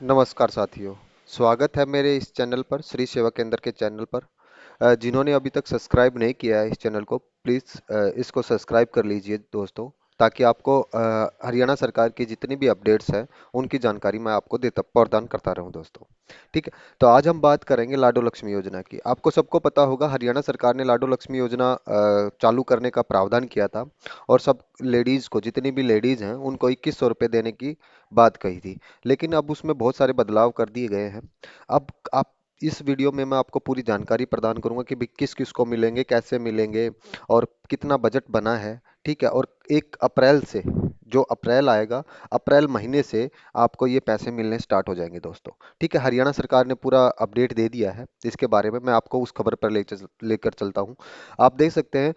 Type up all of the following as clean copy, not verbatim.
नमस्कार साथियों। स्वागत है मेरे इस चैनल पर, श्री सेवा केंद्र के चैनल पर। जिन्होंने अभी तक सब्सक्राइब नहीं किया है इस चैनल को, प्लीज़ इसको सब्सक्राइब कर लीजिए दोस्तों, ताकि आपको हरियाणा सरकार की जितनी भी अपडेट्स हैं उनकी जानकारी मैं आपको देता प्रदान करता रहूं दोस्तों। ठीक है। तो आज हम बात करेंगे लाडो लक्ष्मी योजना की। आपको सबको पता होगा, हरियाणा सरकार ने लाडो लक्ष्मी योजना चालू करने का प्रावधान किया था, और सब लेडीज़ को, जितनी भी लेडीज़ हैं उनको 2100 रुपये देने की बात कही थी। लेकिन अब उसमें बहुत सारे बदलाव कर दिए गए हैं। अब आप इस वीडियो में मैं आपको पूरी जानकारी प्रदान करूंगा कि भाई किस किस को मिलेंगे, कैसे मिलेंगे, और कितना बजट बना है। ठीक है। और 1 अप्रैल से, जो अप्रैल आएगा, अप्रैल महीने से आपको ये पैसे मिलने स्टार्ट हो जाएंगे दोस्तों। ठीक है। हरियाणा सरकार ने पूरा अपडेट दे दिया है इसके बारे में। मैं आपको उस खबर पर लेकर चलता हूँ। आप देख सकते हैं,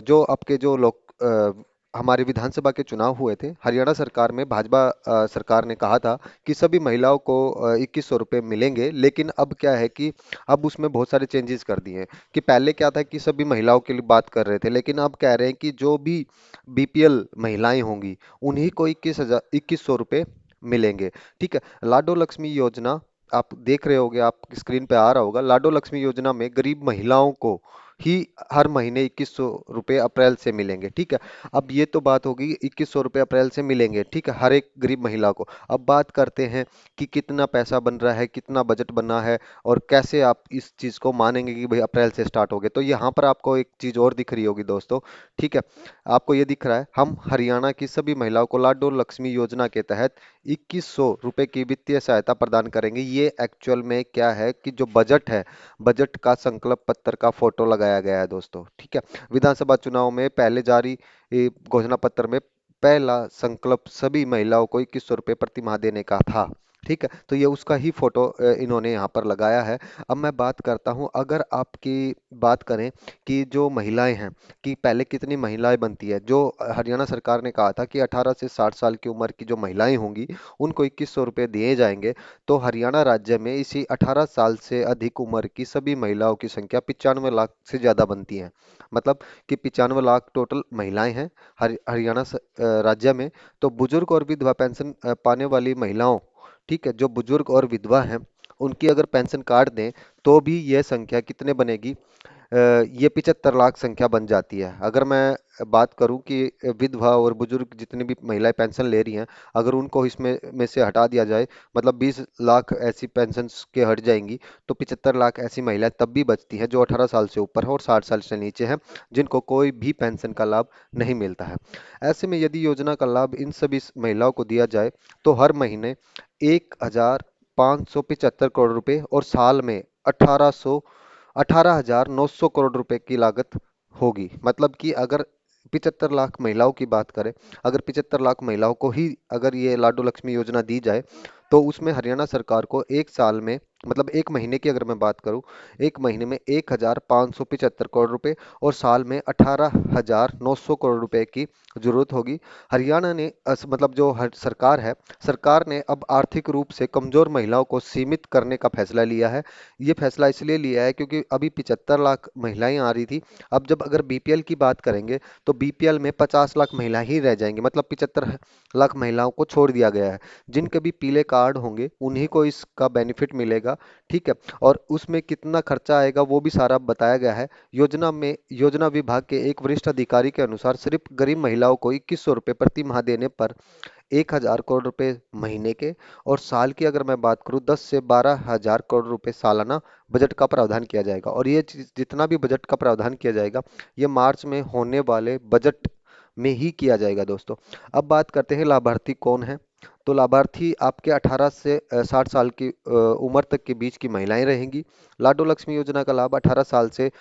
जो आपके जो लोग हमारे विधानसभा के चुनाव हुए थे, हरियाणा सरकार में भाजपा सरकार ने कहा था कि सभी महिलाओं को 2100 रुपये मिलेंगे। लेकिन अब क्या है कि अब उसमें बहुत सारे चेंजेस कर दिए हैं। कि पहले क्या था कि सभी महिलाओं के लिए बात कर रहे थे, लेकिन अब कह रहे हैं कि जो भी बीपीएल महिलाएं होंगी उन्हीं को 2100 रुपये मिलेंगे। ठीक है। लाडो लक्ष्मी योजना, आप देख रहे होगे, आप स्क्रीन पे आ रहा होगा, लाडो लक्ष्मी योजना में गरीब महिलाओं को ही हर महीने 2100 रुपये अप्रैल से मिलेंगे। ठीक है। अब ये तो बात होगी, 2100 रुपये अप्रैल से मिलेंगे, ठीक है, हर एक गरीब महिला को। अब बात करते हैं कि कितना पैसा बन रहा है, कितना बजट बना है, और कैसे आप इस चीज़ को मानेंगे कि भाई अप्रैल से स्टार्ट हो गए। तो यहाँ पर आपको एक चीज़ और दिख रही होगी दोस्तों। ठीक है। आपको ये दिख रहा है, हम हरियाणा की सभी महिलाओं को लाडो लक्ष्मी योजना के तहत 2100 रुपये की वित्तीय सहायता प्रदान करेंगे। ये एक्चुअल में क्या है कि जो बजट है, बजट का संकल्प पत्र का फोटो लगाया गया है दोस्तों। ठीक है। विधानसभा चुनाव में पहले जारी घोषणा पत्र में पहला संकल्प सभी महिलाओं को 2100 रुपये प्रति माह देने का था। ठीक है। तो ये उसका ही फोटो इन्होंने यहाँ पर लगाया है। अब मैं बात करता हूँ, अगर आपकी बात करें कि जो महिलाएं हैं, कि पहले कितनी महिलाएं बनती है, जो हरियाणा सरकार ने कहा था कि 18 से 60 साल की उम्र की जो महिलाएं होंगी उनको 2100 रुपये दिए जाएंगे। तो हरियाणा राज्य में इसी 18 साल से अधिक उम्र की सभी महिलाओं की संख्या 95 लाख से ज़्यादा बनती है। मतलब कि 95 लाख टोटल महिलाएं हैं हरियाणा राज्य में। तो बुजुर्ग और विधवा पेंशन पाने वाली महिलाओं, ठीक है, जो बुजुर्ग और विधवा हैं, उनकी अगर पेंशन काट दें तो भी यह संख्या कितने बनेगी, ये 75 लाख संख्या बन जाती है। अगर मैं बात करूं कि विधवा और बुजुर्ग जितनी भी महिलाएं पेंशन ले रही हैं, अगर उनको इसमें में से हटा दिया जाए, मतलब 20 लाख ऐसी पेंशन के हट जाएंगी, तो 75 लाख ऐसी महिलाएं तब भी बचती हैं जो 18 साल से ऊपर है और 60 साल से नीचे हैं, जिनको कोई भी पेंशन का लाभ नहीं मिलता है। ऐसे में यदि योजना का लाभ इन सभी महिलाओं को दिया जाए तो हर महीने 1575 करोड़ रुपए, और साल में 18,900 करोड़ रुपए की लागत होगी। मतलब कि अगर 75 लाख महिलाओं की बात करें, अगर 75 लाख महिलाओं को ही अगर ये लाडो लक्ष्मी योजना दी जाए, तो उसमें हरियाणा सरकार को एक साल में, मतलब एक महीने की अगर मैं बात करूं, एक महीने में 1575 करोड़ रुपए, और साल में 18,900 करोड़ रुपए की जरूरत होगी। हरियाणा ने मतलब जो सरकार है, सरकार ने अब आर्थिक रूप से कमजोर महिलाओं को सीमित करने का फैसला लिया है। ये फैसला इसलिए लिया है क्योंकि अभी 75 लाख महिलाएं आ रही थी। अब जब अगर बीपीएल की बात करेंगे तो बीपीएल में 50 लाख महिलाएं ही रह जाएंगी, मतलब 75 लाख महिलाओं को छोड़ दिया गया है। जिनके भी पीले कार्ड होंगे उन्हीं को इसका बेनिफिट मिलेगा। ठीक है। और उसमें कितना खर्चा आएगा वो भी सारा बताया गया है योजना में। योजना विभाग के एक वरिष्ठ अधिकारी के अनुसार सिर्फ गरीब महिलाओं को 2100 रुपये प्रति माह देने पर 1,000 करोड़ रुपए महीने के, और साल की अगर मैं बात करूं 10 से 12 हजार करोड़ रुपए सालाना बजट का प्रावधान किया जाएगा। और ये जितना भी बजट का प्रावधान किया जाएगा, ये मार्च में होने वाले बजट में ही किया जाएगा दोस्तों। अब बात करते हैं लाभार्थी कौन है। तो लाभार्थी आपके 18 से 60 साल की उम्र तक के बीच की महिलाएं रहेंगी। लाडो लक्ष्मी योजना का लाभ 18 साल से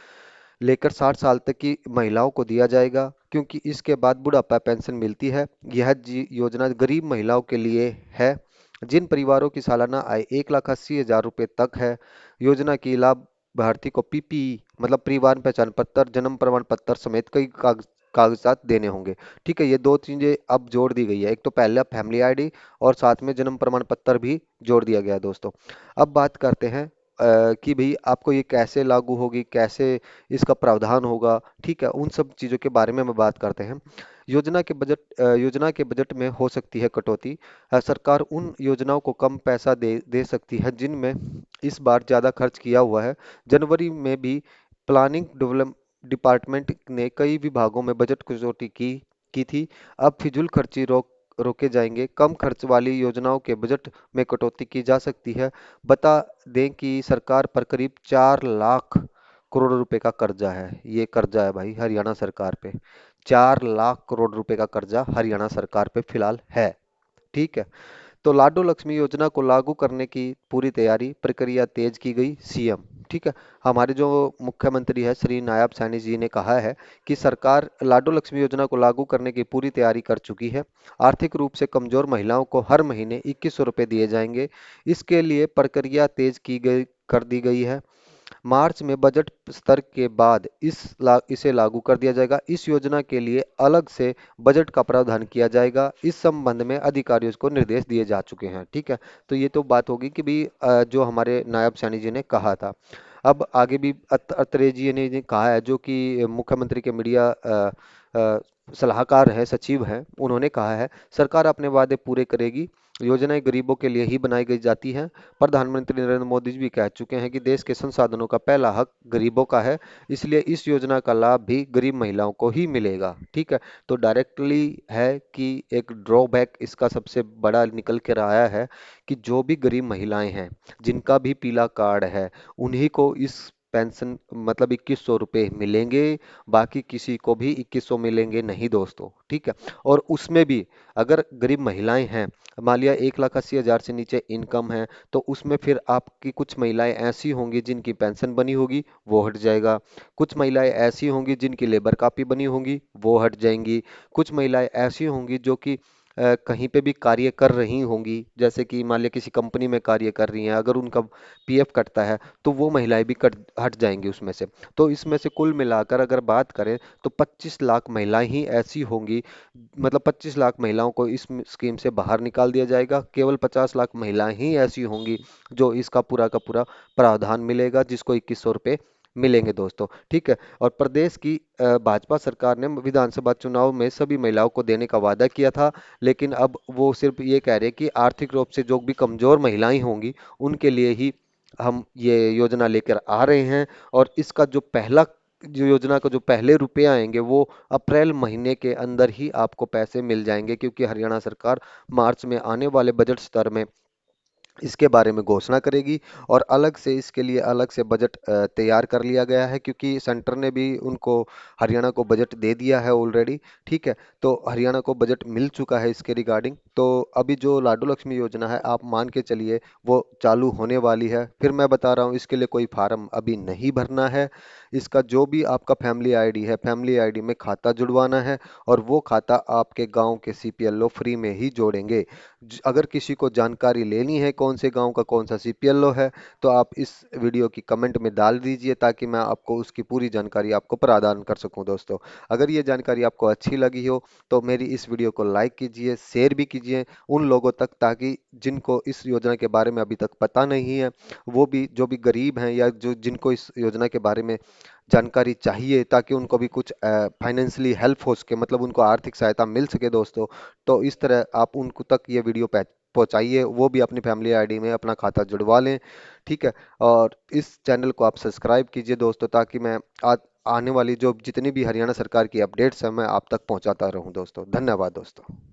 लेकर 60 साल तक की महिलाओं को दिया जाएगा, क्योंकि इसके बाद बुढ़ापा पेंशन मिलती है। यह योजना गरीब महिलाओं के लिए है जिन परिवारों की सालाना आय 1,80,000 रुपये तक है। योजना की लाभार्थी को पीपीई, मतलब परिवार पहचान पत्र, जन्म प्रमाण पत्र समेत कई कागजात देने होंगे। ठीक है। ये दो चीजें अब जोड़ दी गई है, एक तो पहला फैमिली आईडी और साथ में जन्म प्रमाण पत्र भी जोड़ दिया गया है दोस्तों। अब बात करते हैं कि भाई आपको ये कैसे लागू होगी, कैसे इसका प्रावधान होगा, ठीक है, उन सब चीज़ों के बारे में हम बात करते हैं। योजना के बजट में हो सकती है कटौती। सरकार उन योजनाओं को कम पैसा दे दे सकती है जिनमें इस बार ज़्यादा खर्च किया हुआ है। जनवरी में भी प्लानिंग डेवलप डिपार्टमेंट ने कई विभागों में बजट कटौती की थी। अब फिजूल खर्ची रोके जाएंगे। कम खर्च वाली योजनाओं के बजट में कटौती की जा सकती है। बता दें कि सरकार पर करीब 4 लाख करोड़ रुपए का कर्जा है। ये कर्जा है भाई हरियाणा सरकार पे। 4 लाख करोड़ रुपए का कर्जा हरियाणा सरकार पे फिलहाल है। ठीक है। तो लाडो लक्ष्मी योजना को लागू करने की पूरी तैयारी, प्रक्रिया तेज की गई। सीएम, ठीक है, हमारे जो मुख्यमंत्री है श्री नायब सैनी जी ने कहा है कि सरकार लाडो लक्ष्मी योजना को लागू करने की पूरी तैयारी कर चुकी है। आर्थिक रूप से कमजोर महिलाओं को हर महीने 2100 रुपये दिए जाएंगे। इसके लिए प्रक्रिया तेज की गई कर दी गई है। मार्च में बजट स्तर के बाद इसे लागू कर दिया जाएगा। इस योजना के लिए अलग से बजट का प्रावधान किया जाएगा। इस संबंध में अधिकारियों को निर्देश दिए जा चुके हैं। ठीक है। तो ये तो बात होगी कि भी जो हमारे नायब सैनी जी ने कहा था। अब आगे भी अत्रे जी ने कहा है, जो कि मुख्यमंत्री के मीडिया अ, सलाहकार है, सचिव हैं, उन्होंने कहा है सरकार अपने वादे पूरे करेगी। योजनाएं गरीबों के लिए ही बनाई गई जाती हैं। प्रधानमंत्री नरेंद्र मोदी जी भी कह चुके हैं कि देश के संसाधनों का पहला हक गरीबों का है, इसलिए इस योजना का लाभ भी गरीब महिलाओं को ही मिलेगा। ठीक है। तो डायरेक्टली है कि एक ड्रॉबैक इसका सबसे बड़ा निकल कर आया है कि जो भी गरीब महिलाएं हैं, जिनका भी पीला कार्ड है, उन्हीं को इस पेंशन मतलब 2100 रुपये मिलेंगे। बाकी किसी को भी 2100 मिलेंगे नहीं दोस्तों। ठीक है। और उसमें भी अगर गरीब महिलाएं हैं, मान लिया 1,80,000 से नीचे इनकम है, तो उसमें फिर आपकी कुछ महिलाएं ऐसी होंगी जिनकी पेंशन बनी होगी, वो हट जाएगा। कुछ महिलाएं ऐसी होंगी जिनकी लेबर कापी बनी होंगी, वो हट जाएंगी। कुछ महिलाएं ऐसी होंगी जो कि कहीं पे भी कार्य कर रही होंगी, जैसे कि मान लिया किसी कंपनी में कार्य कर रही हैं, अगर उनका पीएफ कटता है तो वो महिलाएं भी कट हट जाएंगी उसमें से। तो इसमें से कुल मिलाकर अगर बात करें तो 25 लाख महिलाएं ही ऐसी होंगी, मतलब 25 लाख महिलाओं को इस स्कीम से बाहर निकाल दिया जाएगा। केवल 50 लाख महिलाएं ही ऐसी होंगी जो इसका पूरा का पूरा प्रावधान मिलेगा, जिसको 2100 रुपये मिलेंगे दोस्तों। ठीक है। और प्रदेश की भाजपा सरकार ने विधानसभा चुनाव में सभी महिलाओं को देने का वादा किया था, लेकिन अब वो सिर्फ ये कह रहे हैं कि आर्थिक रूप से जो भी कमजोर महिलाएं होंगी उनके लिए ही हम ये योजना लेकर आ रहे हैं। और इसका जो योजना का जो पहले रुपए आएंगे वो अप्रैल महीने के अंदर ही आपको पैसे मिल जाएंगे, क्योंकि हरियाणा सरकार मार्च में आने वाले बजट स्तर में इसके बारे में घोषणा करेगी। और अलग से इसके लिए अलग से बजट तैयार कर लिया गया है, क्योंकि सेंटर ने भी उनको हरियाणा को बजट दे दिया है ऑलरेडी। ठीक है। तो हरियाणा को बजट मिल चुका है इसके रिगार्डिंग। तो अभी जो लाडू लक्ष्मी योजना है, आप मान के चलिए वो चालू होने वाली है। फिर मैं बता रहा हूँ, इसके लिए कोई फार्म अभी नहीं भरना है। इसका जो भी आपका फैमिली आईडी है, फैमिली आईडी में खाता जुड़वाना है, और वो खाता आपके गांव के सीपीएलओ फ्री में ही जोड़ेंगे। अगर किसी को जानकारी लेनी है कौन से गांव का कौन सा सीपीएलओ है, तो आप इस वीडियो की कमेंट में डाल दीजिए, ताकि मैं आपको उसकी पूरी जानकारी आपको प्रदान कर सकूं दोस्तों। अगर ये जानकारी आपको अच्छी लगी हो तो मेरी इस वीडियो को लाइक कीजिए, शेयर भी कीजिए उन लोगों तक, ताकि जिनको इस योजना के बारे में अभी तक पता नहीं है, वो भी जो भी गरीब हैं या जो जिनको इस योजना के बारे में जानकारी चाहिए, ताकि उनको भी कुछ फाइनेंशियली हेल्प हो सके, मतलब उनको आर्थिक सहायता मिल सके दोस्तों। तो इस तरह आप उनको तक ये वीडियो पहुंचाइए, वो भी अपनी फैमिली आईडी में अपना खाता जुड़वा लें। ठीक है। और इस चैनल को आप सब्सक्राइब कीजिए दोस्तों, ताकि मैं आने वाली जो जितनी भी हरियाणा सरकार की अपडेट्स हैं मैं आप तक पहुंचाता रहूं दोस्तों। धन्यवाद दोस्तों।